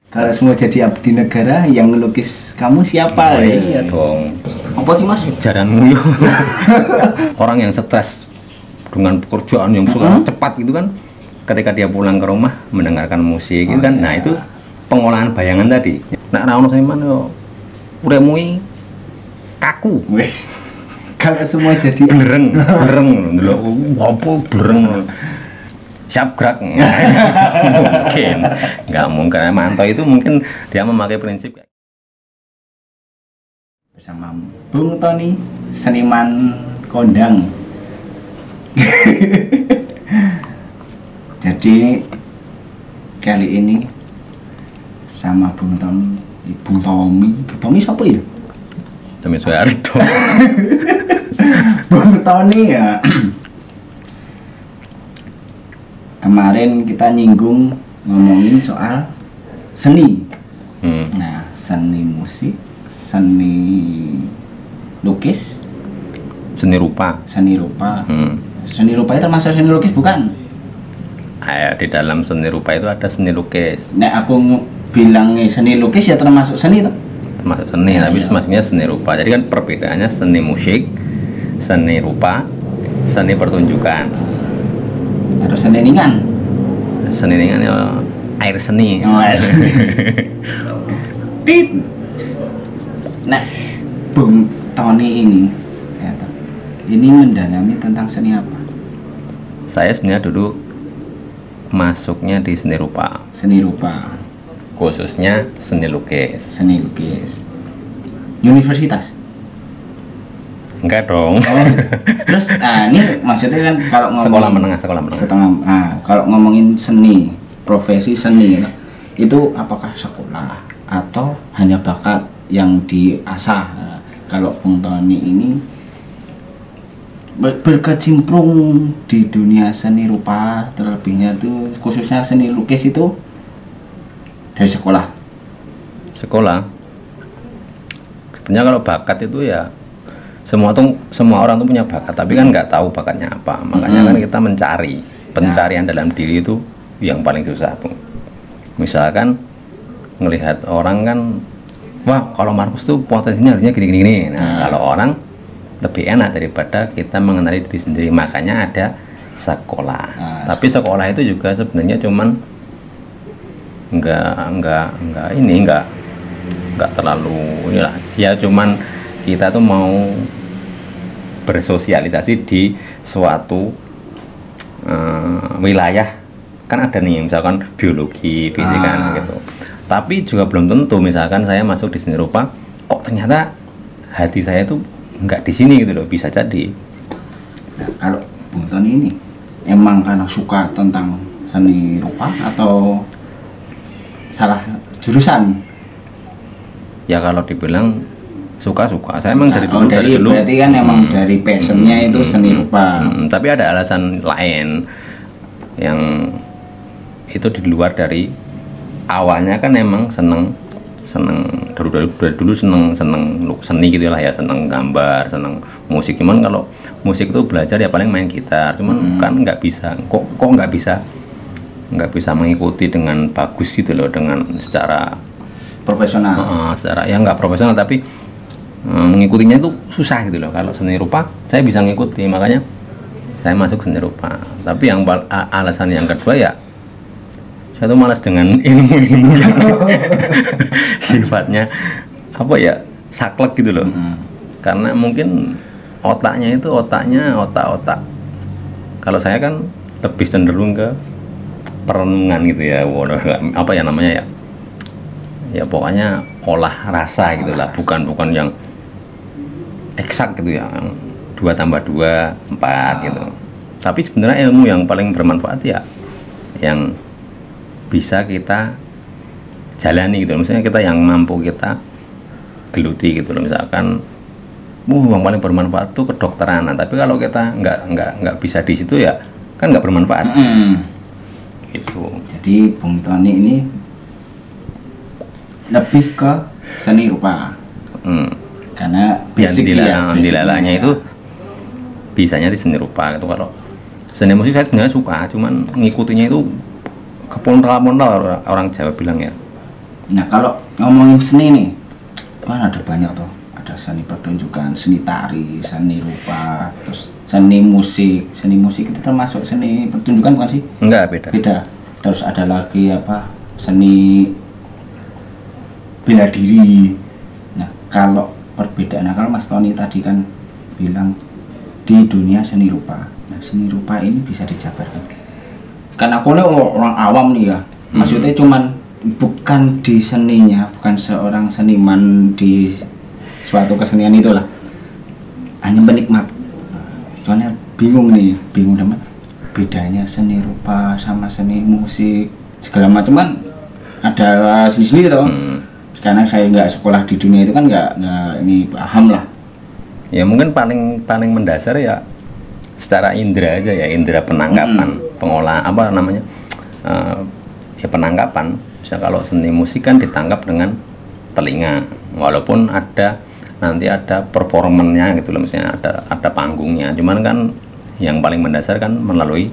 Kalau semua jadi abdi negara, yang ngelukis kamu siapa? Oh, iya dong. Apa sih mas? Jaranmu yuk. Orang yang stres dengan pekerjaan yang suka cepat gitu kan, ketika dia pulang ke rumah mendengarkan musik gitu kan, nah itu pengolahan bayangan tadi. Nah, ono seniman yo uremui kaku. Weh. Kalau semua jadi Blereng dulu. Apa blereng? Siap gerak. Nggak mungkin karena Manto itu mungkin dia memakai prinsip bersama Bung Tony, seniman kondang. Jadi kali ini sama Bung Tommy siapa ya? Tommy Soeharto. Bung Tony ya. Kemarin kita nyinggung ngomongin soal seni. Nah, seni musik, seni lukis, Seni rupa. Seni rupa itu termasuk seni lukis bukan? Di dalam seni rupa itu ada seni lukis. Nek aku bilangnya seni lukis ya termasuk seni tuh. Termasuk seni, tapi maksudnya seni rupa. Jadi kan perbedaannya seni musik, seni rupa, seni pertunjukan. Atau seni ningan. Seni ningan ya air seni. Oh, air seni. Nah, Bung Tony ini mendalami tentang seni apa? Saya sebenarnya dulu masuknya di seni rupa. Seni rupa. Khususnya seni lukis. Seni lukis. Universitas? Enggak dong. Oh, terus, ini maksudnya kan kalau ngomong sekolah menengah. Kalau ngomongin seni, profesi seni itu apakah sekolah atau hanya bakat yang diasah? Nah, kalau Bung Tony ini berkecimpung di dunia seni rupa, terlebihnya tuh khususnya seni lukis itu dari sekolah. Sebenarnya kalau bakat itu ya semua orang tuh punya bakat, tapi kan nggak tahu bakatnya apa. Makanya kan kita mencari, pencarian dalam diri itu yang paling susah, Bung. Misalkan ngelihat orang kan, wah kalau Markus tuh potensinya harusnya gini-gini. Nah, kalau orang lebih enak daripada kita mengenali diri sendiri. Makanya ada sekolah. Tapi sekolah itu juga sebenarnya cuman nggak terlalu inilah. Ya cuman kita tuh mau bersosialisasi di suatu wilayah, kan ada nih misalkan biologi, fisika gitu. Tapi juga belum tentu misalkan saya masuk di seni rupa, kok ternyata hati saya tuh nggak di sini gitu loh, bisa jadi. Nah, kalau Bung Tony ini emang karena suka tentang seni rupa atau salah jurusan? Ya kalau dibilang suka-suka, saya emang dari dulu berarti kan emang dari passionnya itu seni rupa. Tapi ada alasan lain yang itu di luar dari awalnya kan emang seneng dari dulu seneng seni gitu lah ya, seneng gambar, seneng musik. Cuman kalau musik itu belajar ya paling main gitar, cuman kan nggak bisa nggak bisa mengikuti dengan bagus gitu loh, dengan secara profesional. Secara ya nggak profesional, tapi mengikutinya itu susah gitu loh. Kalau seni rupa saya bisa ngikuti, makanya saya masuk seni rupa. Tapi yang alasan yang kedua ya saya tuh malas dengan ilmu-ilmu yang sifatnya apa ya, saklek gitu loh. Karena mungkin otaknya otak kalau saya kan lebih cenderung ke perenungan gitu ya, apa ya namanya ya pokoknya olah rasa gitulah, bukan yang eksak gitu ya, 2 tambah 2 4 gitu. Tapi sebenarnya ilmu yang paling bermanfaat ya yang bisa kita jalani gitu, misalnya kita yang mampu kita geluti gitu loh. Misalkan yang paling bermanfaat tuh kedokteran. Nah, tapi kalau kita nggak bisa di situ ya kan nggak bermanfaat. Gitu. Jadi Bung Tony ini lebih ke seni rupa. Karena dilalanya itu bisanya di seni rupa gitu. Kalau seni musik saya sebenarnya suka, cuman ngikutinya itu keponral orang Jawa bilang ya, Nah kalau ngomongin seni nih, kan ada banyak tuh. Ada seni pertunjukan, seni tari, seni rupa, terus seni musik. Seni musik itu termasuk seni pertunjukan bukan sih? Enggak, beda. Beda. Terus ada lagi apa? Seni bela diri. Nah kalau perbedaan, nah kalau Mas Tony tadi kan bilang di dunia seni rupa. Nah seni rupa ini bisa dijabarkan. Kan aku nih orang awam nih ya. Maksudnya cuman bukan di seninya, bukan seorang seniman di suatu kesenian itulah, hanya menikmat. Soalnya bingung teman, bedanya seni rupa sama seni musik segala macam kan ada sendiri toh. Karena saya nggak sekolah di dunia itu kan nggak ini paham lah. Ya mungkin paling mendasar ya secara indera aja ya, indera penangkapan, pengolahan apa namanya, ya penangkapan. Bisa kalau seni musik kan ditangkap dengan telinga, walaupun nanti ada performannya gitu loh, misalnya ada panggungnya, cuman kan yang paling mendasar kan melalui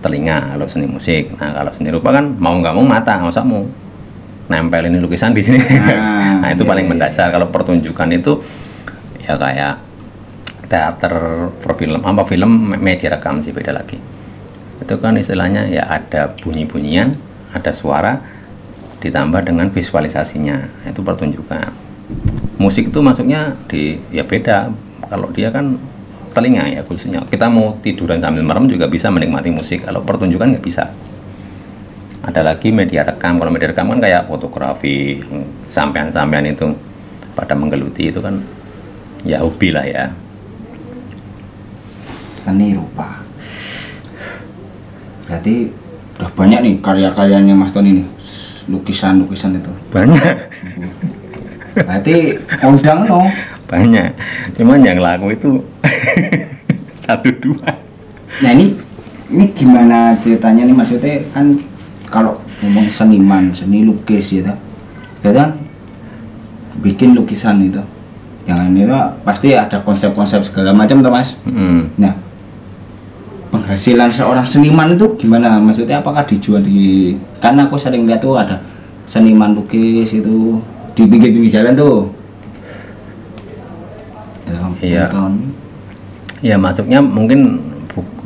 telinga kalau seni musik. Nah kalau seni rupa kan mau nggak mau mata, masa mau nempel ini lukisan di sini. Nah itu paling mendasar. Kalau pertunjukan itu ya kayak teater, perfilm, film media rekam sih, beda lagi. Itu kan istilahnya ya ada bunyi-bunyian, ada suara ditambah dengan visualisasinya, itu pertunjukan. Musik itu masuknya ya beda. Kalau dia kan telinga ya khususnya. Kita mau tiduran sambil merem juga bisa menikmati musik. Kalau pertunjukan nggak bisa. Ada lagi media rekam. Kalau media rekam kan kayak fotografi, sampean-sampean itu pada menggeluti itu kan ya hobi lah ya. Seni rupa. Berarti udah banyak nih karya-karyanya Mas Tony nih. Lukisan-lukisan itu. Banyak. Berarti kondang no. Banyak. Cuman yang laku itu 1-2. Nah ini gimana ceritanya nih, maksudnya kan kalau ngomong seniman, seni lukis gitu, ya kan bikin lukisan itu, yang ini tuh pasti ada konsep-konsep segala macam tuh Mas. Nah penghasilan seorang seniman itu gimana? Maksudnya apakah dijual di? Karena aku sering lihat tuh ada seniman lukis itu di pinggir-pinggir jalan tuh. Iya. Ya masuknya mungkin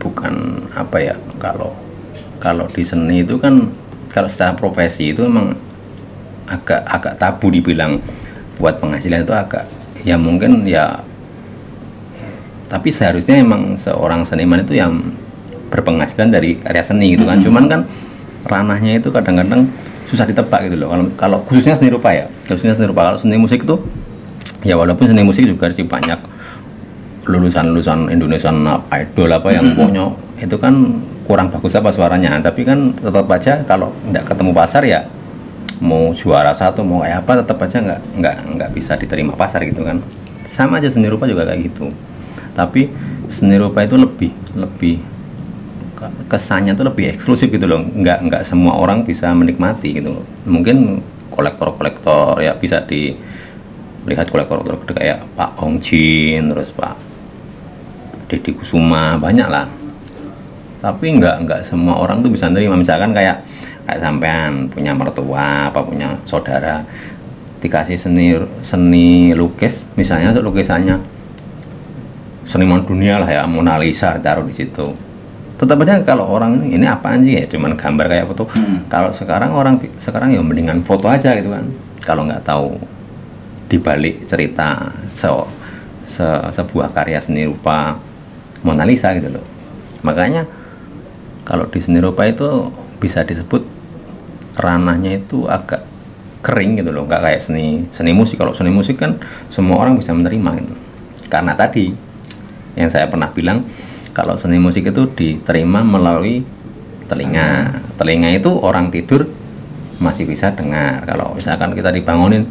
bukan apa ya, kalau di seni itu kan kalau secara profesi itu memang agak tabu dibilang buat penghasilan itu, agak ya mungkin ya, tapi seharusnya emang seorang seniman itu yang berpenghasilan dari karya seni gitu kan. Cuman kan ranahnya itu kadang-kadang susah ditebak gitu loh. Kalau khususnya seni rupa ya, kalau seni musik itu ya walaupun seni musik juga sih banyak lulusan Indonesian Idol apa yang pokoknya itu kan kurang bagus apa suaranya, tapi kan tetap aja kalau nggak ketemu pasar ya mau juara satu mau kayak apa tetap aja nggak bisa diterima pasar gitu kan. Sama aja seni rupa juga kayak gitu. Tapi seni rupa itu lebih kesannya tuh lebih eksklusif gitu loh, nggak semua orang bisa menikmati gitu loh. Mungkin kolektor ya bisa dilihat, kolektor kayak Pak Hong Jin, terus Pak Deddy Kusuma, banyak lah. Tapi nggak semua orang tuh bisa nerima. Misalkan kayak sampean punya mertua apa punya saudara dikasih seni lukis, misalnya lukisannya seniman dunia lah ya, Mona Lisa ditaruh di situ, tetap aja kalau orang ini apaan sih ya, cuman gambar kayak foto. Kalau sekarang ya mendingan foto aja gitu kan, kalau nggak tahu dibalik cerita sebuah karya seni rupa Mona Lisa gitu loh. Makanya kalau di seni rupa itu bisa disebut ranahnya itu agak kering gitu loh, nggak kayak seni musik. Kalau seni musik kan semua orang bisa menerima gitu. Karena tadi yang saya pernah bilang, kalau seni musik itu diterima melalui telinga. Telinga itu orang tidur masih bisa dengar. Kalau misalkan kita dibangunin,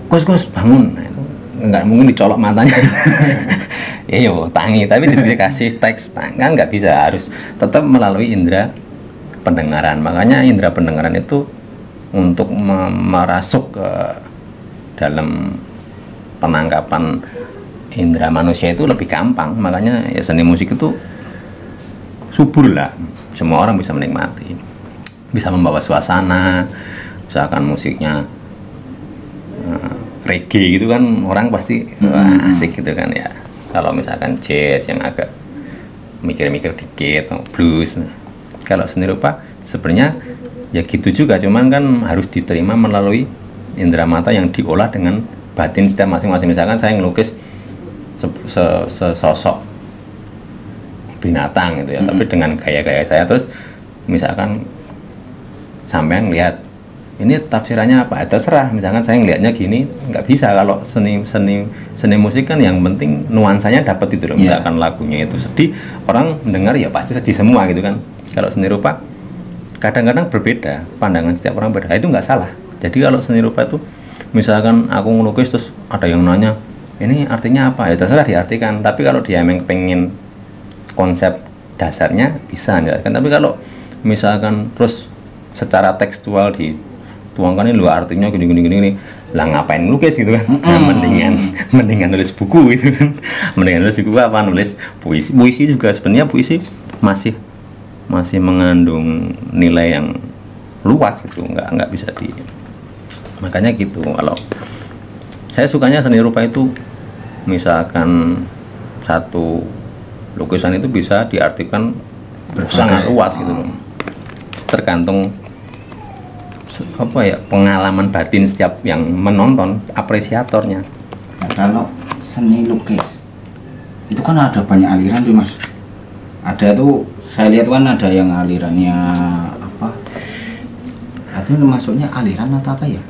Gus bangun, nah, itu nggak mungkin dicolok matanya. Ya yo tangi, tapi dikasih teks kan nggak bisa, harus tetap melalui indera pendengaran. Makanya indera pendengaran itu untuk merasuk ke dalam penangkapan indera manusia itu lebih gampang. Makanya ya seni musik itu subur lah, semua orang bisa menikmati, bisa membawa suasana. Misalkan musiknya reggae gitu kan orang pasti wah, asik gitu kan ya. Kalau misalkan jazz yang agak mikir-mikir dikit, atau blues. Nah, kalau seni rupa sebenarnya ya gitu juga, cuman kan harus diterima melalui indera mata yang diolah dengan batin setiap masing-masing. Misalkan saya ngelukis sesosok binatang gitu ya, tapi dengan gaya-gaya saya, terus misalkan sampean lihat ini tafsirannya apa, terserah. Misalkan saya ngelihatnya gini, nggak bisa. Kalau seni musik kan yang penting nuansanya dapat itu loh. Misalkan lagunya itu sedih, orang mendengar ya pasti sedih semua gitu kan. Kalau seni rupa kadang-kadang berbeda, pandangan setiap orang berbeda, itu nggak salah. Jadi kalau seni rupa itu misalkan aku ngelukis terus ada yang nanya ini artinya apa, ya terserah diartikan. Tapi kalau dia memang pengen konsep dasarnya bisa kan. Tapi kalau misalkan terus secara tekstual dituangkan ini luar artinya gini lah, ngapain ngelukis gitu kan. Nah, mendingan nulis buku gitu kan. Mendingan nulis buku apa, nulis puisi juga sebenarnya puisi masih mengandung nilai yang luas gitu, nggak bisa makanya gitu. Kalau saya sukanya seni rupa itu misalkan satu lukisan itu bisa diartikan sangat luas gitu loh, tergantung apa ya pengalaman batin setiap yang menonton, apresiatornya. Nah, kalau seni lukis itu kan ada banyak aliran tuh mas. Ada tuh saya lihat kan ada yang alirannya apa? Itu masuknya aliran atau apa ya?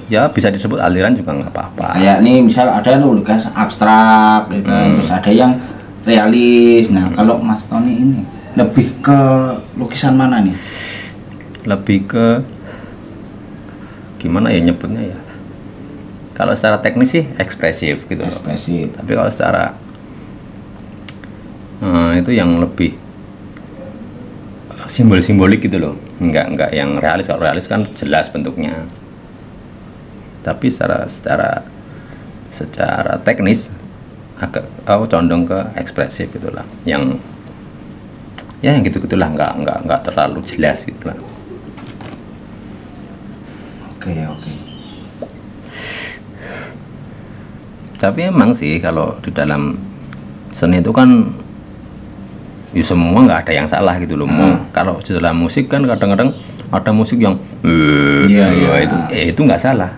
Ya bisa disebut aliran juga nggak apa-apa. Kayak nih misal ada tuh lukis abstrak, gitu. Terus ada yang realis. Nah kalau Mas Tony ini lebih ke lukisan mana nih? Lebih ke gimana ya nyebutnya ya, kalau secara teknis sih ekspresif gitu. Ekspresif. Tapi kalau secara itu yang lebih simbolik gitu loh, enggak yang realis. Kalau realis kan jelas bentuknya, tapi secara teknis agak condong ke ekspresif gitulah, yang gitu-gitulah, nggak terlalu jelas gitulah. Oke. Tapi emang sih kalau di dalam seni itu kan ya semua nggak ada yang salah gitu loh. Kalau di dalam musik kan kadang-kadang ada musik yang itu nggak salah.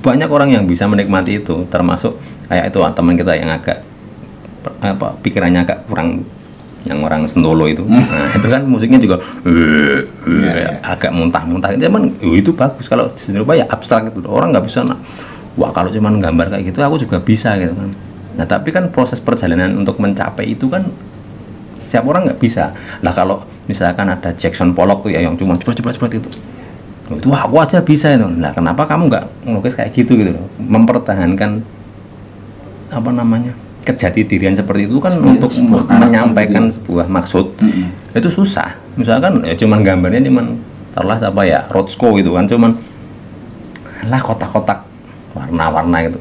Banyak orang yang bisa menikmati itu, termasuk kayak itu teman kita yang agak pikirannya agak kurang, yang orang Sentolo itu. Nah itu kan musiknya juga agak muntah-muntah. Cuman itu bagus. Kalau seni rupa ya abstrak gitu. Orang nggak bisa. Wah kalau cuman gambar kayak gitu aku juga bisa gitu kan. Nah tapi kan proses perjalanan untuk mencapai itu kan setiap orang nggak bisa. Lah kalau misalkan ada Jackson Pollock tuh ya yang cuma cepet itu. Wah aku aja bisa itu. Nah kenapa kamu nggak ngelukis kayak gitu mempertahankan apa namanya kejati dirian seperti itu kan untuk menyampaikan sebuah maksud itu susah. Misalkan ya cuman gambarnya cuman taruhlah apa ya Rothko gitu kan, cuman lah kotak-kotak warna-warna gitu.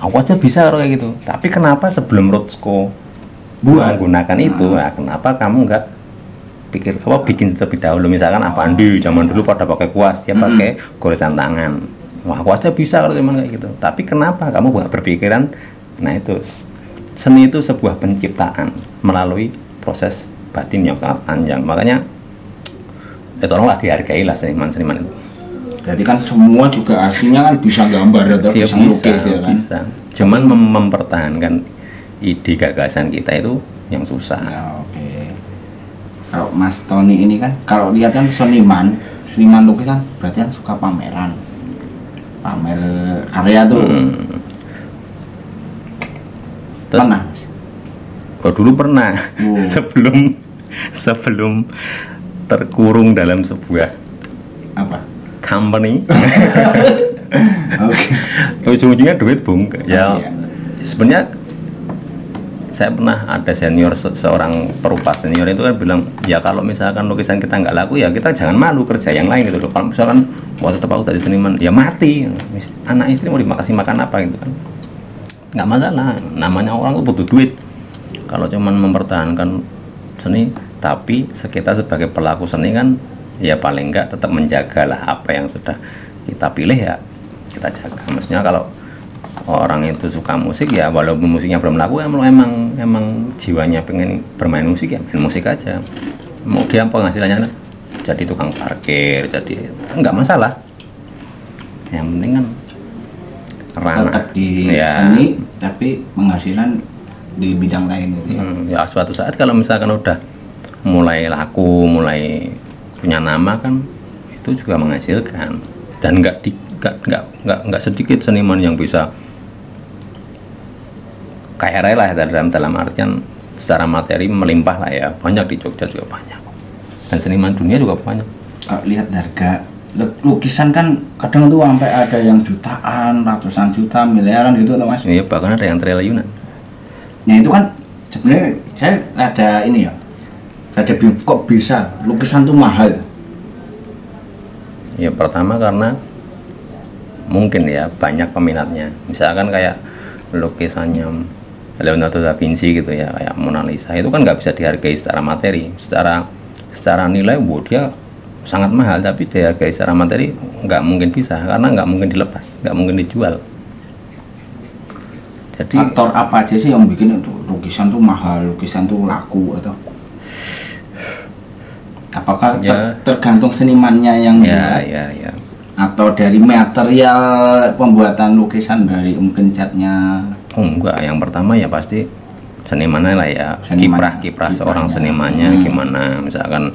Aku aja bisa kalau kayak gitu. Tapi kenapa sebelum Rothko menggunakan itu, nah, kenapa kamu nggak bikin terlebih dahulu? Misalkan Avandi zaman dulu pada pakai kuas, dia pakai goresan tangan. Wah aku aja bisa kalau cuman kayak gitu. Tapi kenapa kamu nggak berpikiran? Nah itu seni itu sebuah penciptaan melalui proses batin yang sangat panjang. Makanya ya tolonglah dihargai lah seniman-seniman itu. Berarti kan semua juga aslinya kan bisa gambar atau ya, bisa lukis ya kan? Bisa. Cuman mempertahankan ide gagasan kita itu yang susah. Ya, oke. Kalau Mas Tony ini kan kalau lihat kan seniman lukisan berarti kan suka pamer karya tuh. Pernah? Dulu pernah. sebelum terkurung dalam sebuah apa? Company. Oke. Ujung-ujungnya duit bung. Ya. Sebenarnya saya pernah ada senior seorang perupa senior itu kan bilang ya kalau misalkan lukisan kita nggak laku ya kita jangan malu kerja yang lain gitu loh. Kalau misalkan tetap aku tadi seniman ya mati, anak istri mau dikasih makan apa gitu kan, nggak masalah, namanya orang tuh butuh duit. Kalau cuman mempertahankan seni, tapi kita sebagai pelaku seni kan ya paling nggak tetap menjagalah apa yang sudah kita pilih ya kita jaga. Maksudnya kalau orang itu suka musik ya, walaupun musiknya belum laku, emang jiwanya pengen bermain musik ya main musik aja. Mau dia penghasilannya jadi tukang parkir, jadi nggak masalah. Yang penting kan tetap di seni tapi penghasilan di bidang lain gitu ya. Ya suatu saat kalau misalkan udah mulai laku, mulai punya nama kan itu juga menghasilkan. Dan nggak sedikit seniman yang bisa kaya raya lah dalam artian secara materi melimpah lah ya, banyak di Jogja juga banyak, dan seniman dunia juga banyak. Kalau lihat harga lukisan kan kadang tuh sampai ada yang jutaan, ratusan juta, miliaran gitu tuh Mas. Iya, bahkan ada yang triliunan. Nah itu kan sebenarnya saya ada ini ya, ada kok bisa lukisan tuh mahal. Ya pertama karena mungkin ya banyak peminatnya, misalkan kayak lukisannya Leonardo da Vinci gitu ya, kayak Mona Lisa itu kan nggak bisa dihargai secara materi, secara nilai dia sangat mahal, tapi dihargai secara materi nggak mungkin bisa, karena nggak mungkin dilepas, nggak mungkin dijual. Jadi faktor apa aja sih yang bikin itu lukisan tuh mahal, lukisan tuh laku, atau apakah ya, tergantung senimannya yang ya, atau dari material pembuatan lukisan, dari mungkin catnya? Enggak, yang pertama ya pasti senimannya lah ya, kiprah seorang senimannya gimana. Misalkan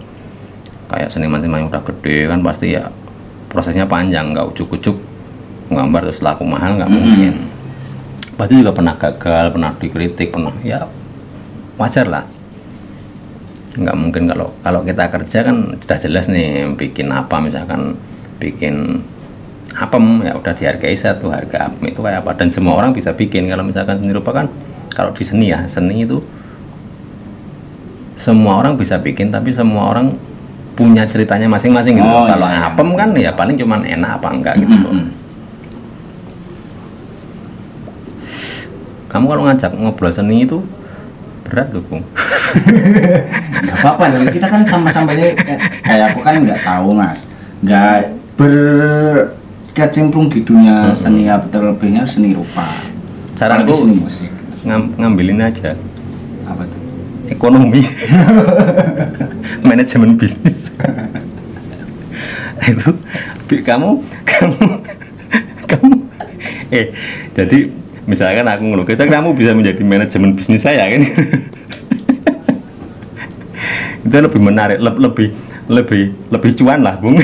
kayak seniman-seniman yang udah gede kan pasti ya prosesnya panjang, nggak ujuk-ujuk gambar terus laku mahal, nggak mungkin. Pasti juga pernah gagal, pernah dikritik, pernah ya wajar lah. Nggak mungkin kalau kita kerja kan sudah jelas nih bikin apa, misalkan bikin apem ya udah dihargai satu harga apem itu kayak apa, dan semua orang bisa bikin. Kalau misalkan seni rupa kan, kalau di seni ya, seni itu semua orang bisa bikin, tapi semua orang punya ceritanya masing-masing gitu. Kalau apem kan ya paling cuman enak apa enggak gitu loh. Kamu kalau ngajak ngobrol seni itu berat loh, Bung. Nggak apa-apa, kita kan sama-sama ini kayak aku kan nggak tahu Mas, nggak berkecimpung di dunia seni, terlebihnya seni rupa. Cara aku seni musik ngambilin aja apa tuh? Ekonomi. Manajemen bisnis. Itu kamu jadi misalkan aku ngelukis, kamu bisa menjadi manajemen bisnis saya kan. Itu lebih menarik, lebih cuan lah, Bung.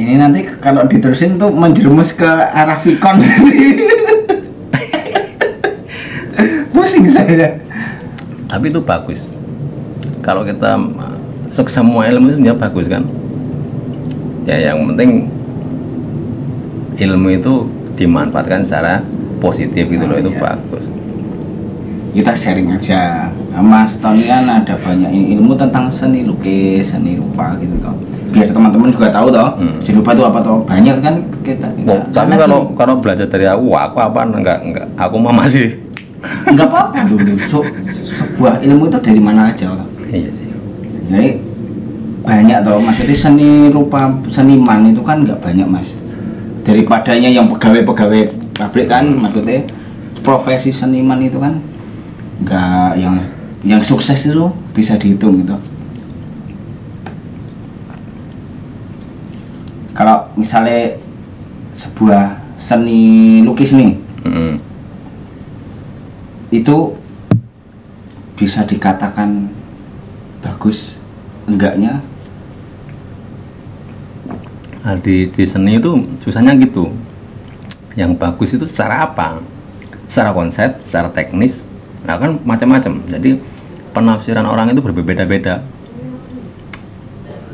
Ini nanti kalau diterusin tuh menjerumus ke arah Vicon. Pusing saya. Tapi itu bagus. Kalau kita semua ilmu itu sebenarnya bagus kan. Ya yang penting ilmu itu dimanfaatkan secara positif gitu loh, itu bagus. Kita sharing aja. Mas Tony kan ada banyak ilmu tentang seni lukis, seni rupa gitu toh. Biar teman-teman juga tahu toh, seni rupa itu apa toh. Banyak kan kita. Tapi kalau belajar dari aku apa enggak, aku mah masih enggak apa-apa dulu. Sebuah ilmu itu dari mana aja toh. Iya sih. Jadi banyak toh, maksudnya seni rupa, seniman itu kan enggak banyak Mas. Daripadanya yang pegawai-pegawai pabrik kan, maksudnya profesi seniman itu kan enggak, yang sukses itu bisa dihitung gitu. Kalau misalnya sebuah seni lukis nih, itu bisa dikatakan bagus enggaknya? Nah, di seni itu susahnya gitu. Yang bagus itu secara apa? Secara konsep, secara teknis. Nah kan macam-macam. Jadi penafsiran orang itu berbeda-beda.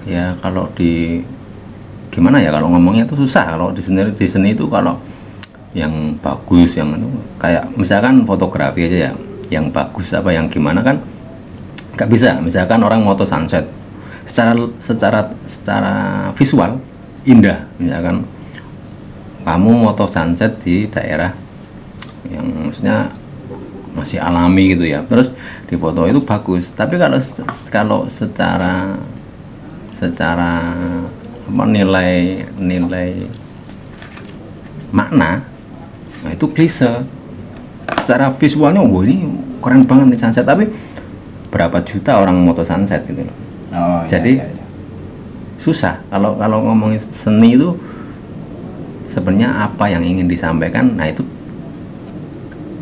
Ya kalau gimana ya, kalau ngomongnya itu susah. Kalau di seni itu kalau yang bagus, yang itu kayak misalkan fotografi aja ya, yang bagus apa yang gimana kan nggak bisa. Misalkan orang moto sunset, secara visual indah, misalkan kamu moto sunset di daerah yang maksudnya masih alami gitu ya, terus di foto itu bagus, tapi kalau secara apa nilai makna, nah itu klise. Secara visualnya, wah ini keren banget nih sunset, tapi berapa juta orang moto sunset gitu loh. Oh, Jadi susah kalau ngomongin seni itu sebenarnya apa yang ingin disampaikan, nah itu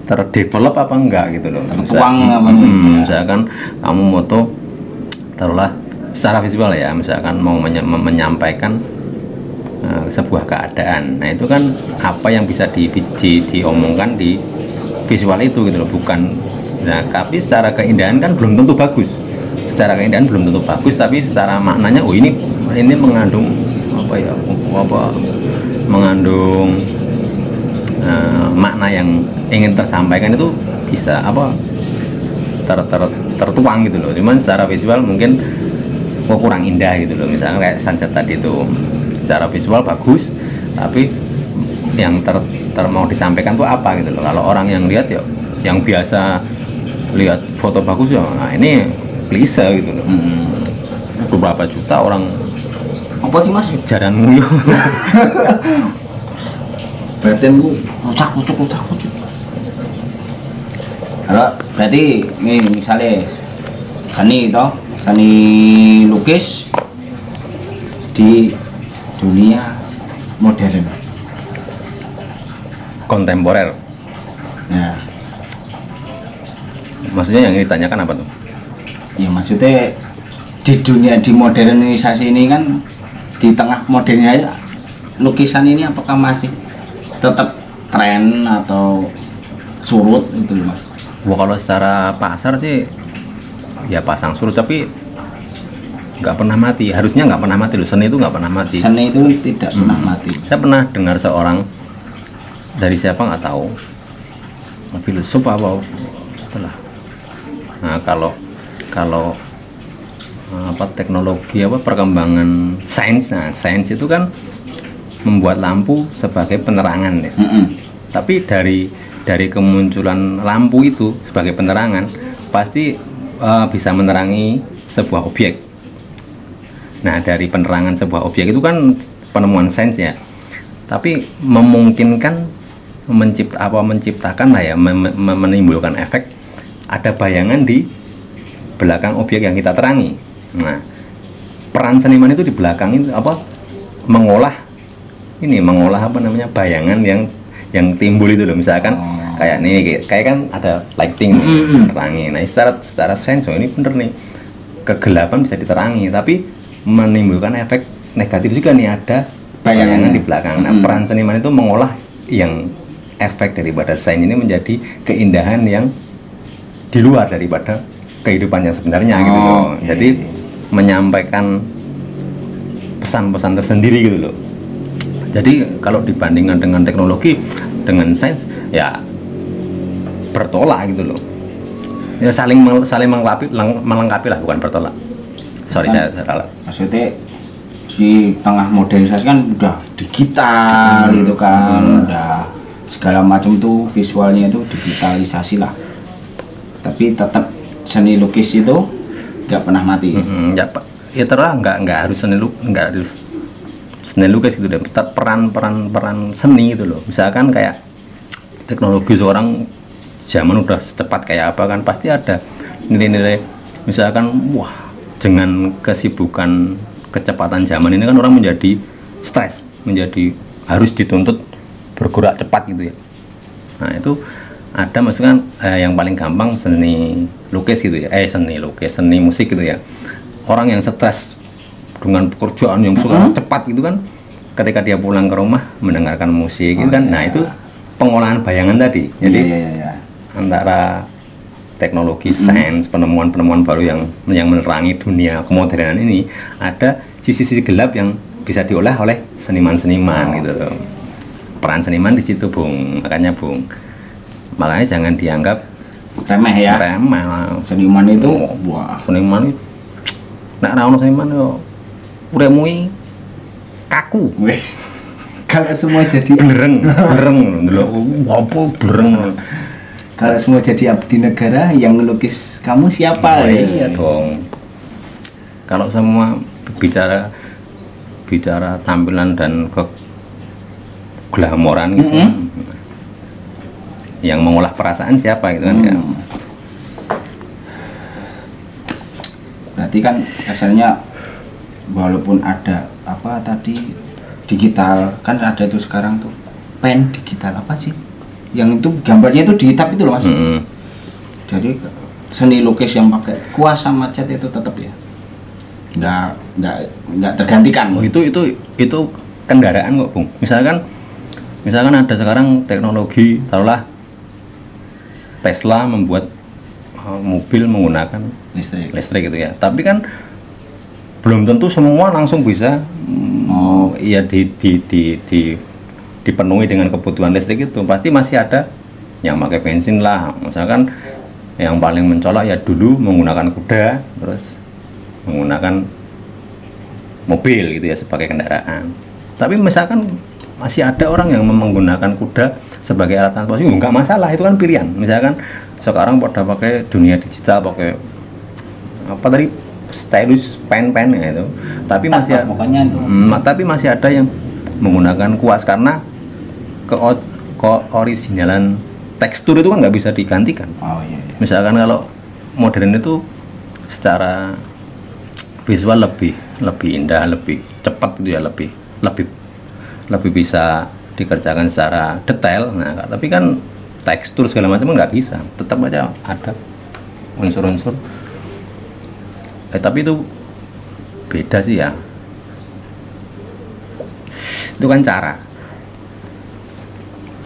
terdevelop apa enggak gitu loh. Tertuang apa enggak. Misalkan kamu moto taruhlah secara visual ya, misalkan mau menyampaikan sebuah keadaan, nah itu kan apa yang bisa diomongkan di visual itu gitu loh, bukan. Nah tapi secara keindahan kan belum tentu bagus, secara keindahan belum tentu bagus, tapi secara maknanya, oh ini mengandung mengandung makna yang ingin tersampaikan, itu bisa tertuang gitu loh. Cuman secara visual mungkin kurang indah gitu loh. Misalnya kayak sunset tadi itu secara visual bagus, tapi yang mau disampaikan tuh apa gitu loh. Kalau orang yang lihat ya, yang biasa lihat foto bagus ya, nah ini klise gitu loh. Beberapa juta orang apa sih mas? Jaran nguyu. Batinku ucuk. Kalau berarti ini misalnya seni lukis di dunia modern, kontemporer. nah Maksudnya yang ditanyakan apa tuh? ya maksudnya di modernisasi ini kan, di tengah modernnya lukisan ini apakah masih tetap tren atau surut itu loh mas? Wah kalau secara pasar sih ya pasang surut, tapi nggak pernah mati. Harusnya nggak pernah mati loh, seni itu nggak pernah mati. Seni itu tidak pernah mati. Saya pernah dengar seorang, dari siapa nggak tahu, filsuf apa itulah. Nah kalau teknologi perkembangan sains, nah sains itu kan membuat lampu sebagai penerangan ya. Tapi dari kemunculan lampu itu sebagai penerangan pasti bisa menerangi sebuah objek. Nah dari penerangan sebuah objek itu kan penemuan sains ya, tapi memungkinkan menciptakan lah ya, menimbulkan efek ada bayangan di belakang objek yang kita terangi. Nah peran seniman itu di belakang itu mengolah bayangan yang timbul itu loh. Misalkan kayak nih, kayak kan ada lighting menerangi. Nah secara sains ini bener nih, kegelapan bisa diterangi, tapi menimbulkan efek negatif juga nih, ada bayangan di belakang. Nah peran seniman itu mengolah yang efek daripada sains ini menjadi keindahan yang di luar daripada kehidupan yang sebenarnya gitu loh. Jadi menyampaikan pesan-pesan tersendiri gitu loh. Jadi kalau dibandingkan dengan teknologi, dengan sains ya bertolak gitu loh. Ya saling melengkapi lah, bukan bertolak. Sorry saya salah. Maksudnya di tengah modernisasi kan udah digital gitu kan, udah segala macam tuh visualnya itu digitalisasi lah. Tapi tetap seni lukis itu nggak pernah mati. Ya terus nggak harus seni lukis gitu deh. Peran seni gitu loh. Misalkan kayak teknologi seorang zaman udah secepat kayak apa kan, pasti ada nilai-nilai. Misalkan wah, dengan kesibukan kecepatan zaman ini kan orang menjadi stres, menjadi harus dituntut bergerak cepat gitu ya. Nah itu ada maksudnya yang paling gampang seni lukis gitu ya, seni musik gitu ya. Orang yang stres dengan pekerjaan yang cepat gitu kan, ketika dia pulang ke rumah mendengarkan musik gitu kan. Nah itu pengolahan bayangan tadi. Jadi antara teknologi sains, penemuan baru yang menerangi dunia kemodernan ini, ada sisi-sisi gelap yang bisa diolah oleh seniman-seniman gitu loh. Peran seniman di situ, Bung. Makanya jangan dianggap remeh ya. Seniman itu seniman itu nek ra ono seniman yo uremui kaku. Kalau semua jadi belereng lho. Apa belereng. Kalau semua jadi abdi negara, yang ngelukis kamu siapa? Iya dong. Kalau semua bicara tampilan dan glamoran gitu. Yang mengolah perasaan siapa gitu kan ya. Berarti kan asalnya walaupun ada apa tadi digital kan ada itu sekarang tuh pen digital apa sih? Yang itu gambarnya itu dihitab itu loh Mas. Jadi seni lukis yang pakai kuas sama cat itu tetap ya. Nggak tergantikan. Oh itu kendaraan kok Bung. Misalkan ada sekarang teknologi, taruhlah Tesla membuat mobil menggunakan listrik gitu ya. Tapi kan belum tentu semua langsung bisa ya dipenuhi dengan kebutuhan listrik itu. Pasti masih ada yang pakai bensin lah. Misalkan yang paling mencolok ya dulu menggunakan kuda, terus menggunakan mobil gitu ya sebagai kendaraan. Tapi misalkan masih ada orang yang menggunakan kuda sebagai alat transportasi, nggak masalah, itu kan pilihan. Misalkan sekarang pada pakai dunia digital, pakai apa tadi stylus pen ya itu, tapi masih tapi masih ada yang menggunakan kuas karena keoriginalan tekstur itu kan nggak bisa digantikan. Misalkan kalau modern itu secara visual lebih indah, lebih cepat gitu ya, lebih bisa dikerjakan secara detail. Nah, tapi kan tekstur segala macam nggak bisa, tetap aja ada unsur-unsur. Tapi itu beda sih ya. Itu kan cara.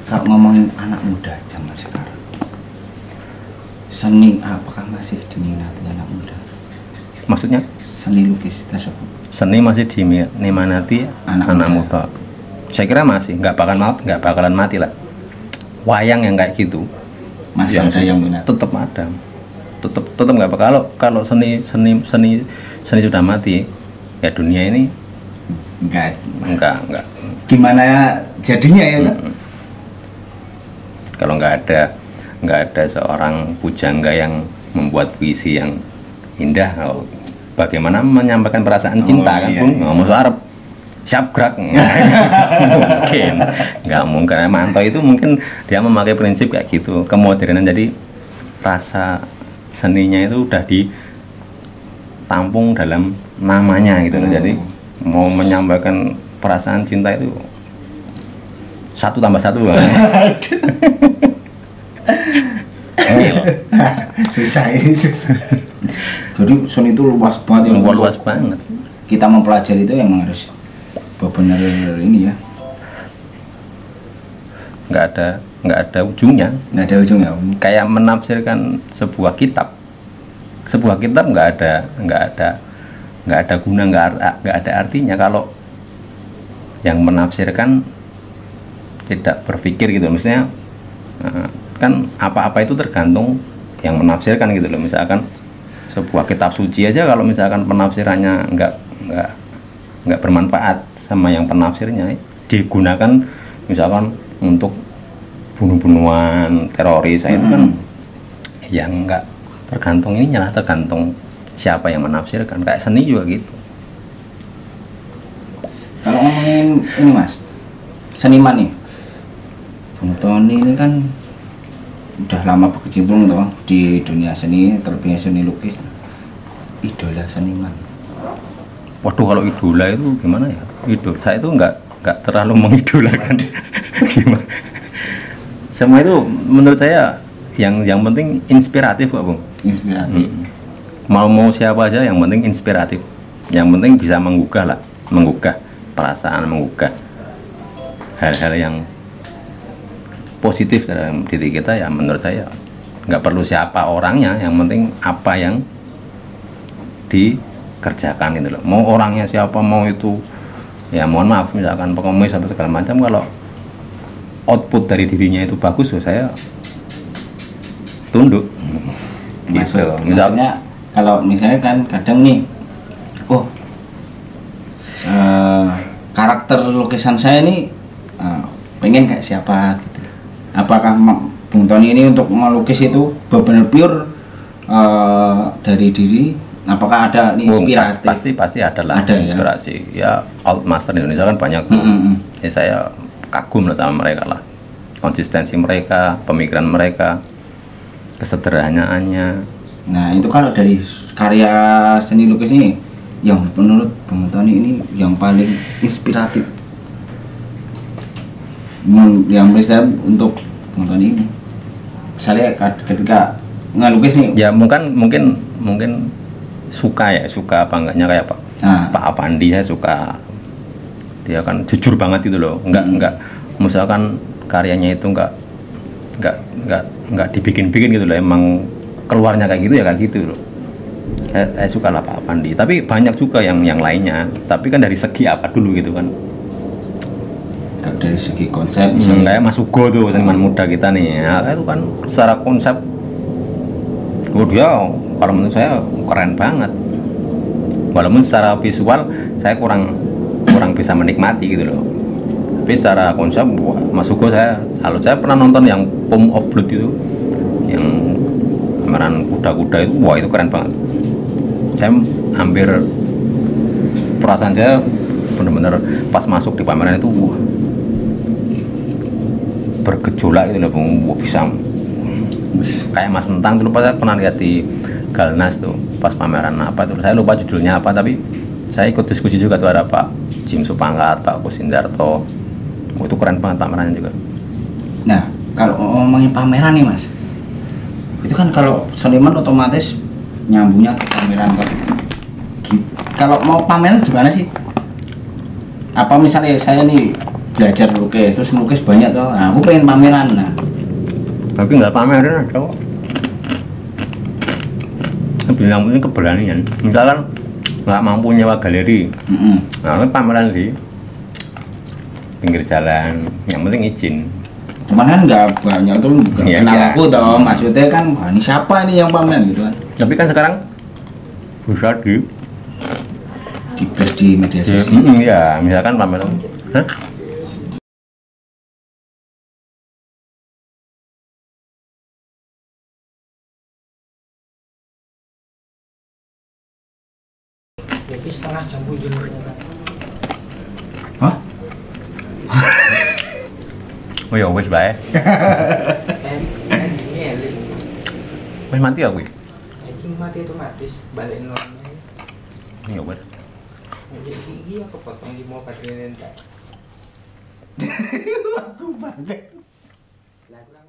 Kalau ngomongin anak muda zaman sekarang, seni apakah masih diminati anak muda? Maksudnya? Seni lukis tersebut. Seni masih diminati anak muda. Saya kira masih, nggak bakalan mati lah. Wayang yang kayak gitu masih ada yang minat. Tetap ada. Tetap nggak bakal. Kalau seni sudah mati, ya dunia ini enggak. Gimana jadinya ya? Kalau nggak ada seorang pujangga yang membuat puisi yang indah, bagaimana menyampaikan perasaan cinta kan Bung? Ngomong soal Arab siap gerak nggak mungkin. Manto itu mungkin dia memakai prinsip kayak gitu, kemodernan, jadi rasa seninya itu udah ditampung dalam namanya gitu loh. Jadi mau menyampaikan perasaan cinta itu 1 + 1 susah. Jadi seni itu luas banget ya. Luas banget. Kita mempelajari itu emang harus benar ini ya. Nggak ada ujungnya. Kayak menafsirkan sebuah kitab nggak ada guna, nggak ada artinya kalau yang menafsirkan tidak berpikir gitu. Misalnya kan apa-apa itu tergantung yang menafsirkan gitu loh. Misalkan sebuah kitab suci aja kalau misalkan penafsirannya nggak bermanfaat sama yang penafsirnya, digunakan misalkan untuk bunuh-bunuhan, teroris, itu kan yang nggak tergantung ininya lah, tergantung siapa yang menafsirkan. Kayak seni juga gitu. Kalau ngomongin ini Mas, seniman nih, Bung Tony ini kan udah lama berkecimpung toh di dunia seni, terlebih seni lukis. Idola seniman. Waduh, kalau idola itu gimana ya? Saya itu nggak terlalu mengidolakan. Gimana? Semua itu menurut saya yang penting inspiratif kok Bung. Inspiratif. Mau siapa aja yang penting inspiratif. Yang penting bisa menggugah perasaan, menggugah hal-hal yang positif dalam diri kita. Ya menurut saya nggak perlu siapa orangnya, yang penting apa yang dikerjakan gitu loh. Mau orangnya siapa, mau itu ya mohon maaf misalkan pengemis atau segala macam, kalau output dari dirinya itu bagus, saya tunduk. Gitu. Misalnya kalau misalnya kan kadang nih, karakter lukisan saya ini pengen kayak siapa gitu. Apakah Bung Tony ini untuk melukis itu benar-benar pure dari diri? Apakah ada nih inspirasi? Pasti ada lah inspirasi. Ya, alt master Indonesia kan banyak tuh. Ya, saya kagum lah sama mereka lah, konsistensi mereka, pemikiran mereka, kesederhanaannya. Nah itu kalau dari karya seni lukis ini yang menurut Bang Tony ini yang paling inspiratif, yang bisa untuk Bang Tony ini, misalnya ketika ngelukis nih Ya mungkin suka apa enggaknya kayak Pak Apandi. Saya suka, dia kan jujur banget itu loh, enggak misalkan karyanya itu enggak dibikin-bikin gitu loh, emang keluarnya kayak gitu ya kayak gitu loh. Saya suka lah Pak Apandi, tapi banyak juga yang lainnya, tapi kan dari segi apa dulu gitu kan. Dari segi konsep misalnya Kayak Mas Ugo tuh, seniman muda kita nih ya, itu kan secara konsep dia kalau menurut saya keren banget, walaupun secara visual saya kurang bisa menikmati gitu loh, tapi secara konsep Mas Ugo saya pernah nonton yang Poem of Blood itu, yang pameran kuda-kuda itu, wah itu keren banget. Saya hampir, perasaan saya benar-benar pas masuk di pameran itu wah, bergejolak gitu loh, bisa kayak Mas Entang dulu saya pernah lihat di Galnas tuh pas pameran apa tuh, saya lupa judulnya apa, tapi saya ikut diskusi juga tuh, ada Pak Jim Supangkat, Pak Kusindarto, itu keren banget pamerannya juga. Nah kalau ngomongin pameran nih Mas, itu kan kalau seniman otomatis nyambungnya ke pameran kan. Kalau mau pameran gimana sih? Apa misalnya saya nih belajar lukis terus lukis banyak tuh, nah, aku pengen pameran, nah Tapi nggak pameran ada kok. Bilang mungkin keberanian. Misalkan nggak mampu nyewa galeri, nah pameran di pinggir jalan, yang penting izin. Cuman kan nggak banyak tuh, nggak kenal aku toh, maksudnya kan, wah ini siapa ini yang pameran gitu kan. Tapi kan sekarang bisa di media sosial. Ya, misalkan pameran. Jadi setengah jam pun Hah? Oh ya wes bae. Wes mati aku. Ini mati otomatis balik nolnya. Ya wes. Jadi gigi aku potong 5 baterai entek. Aku banget. Lah kurang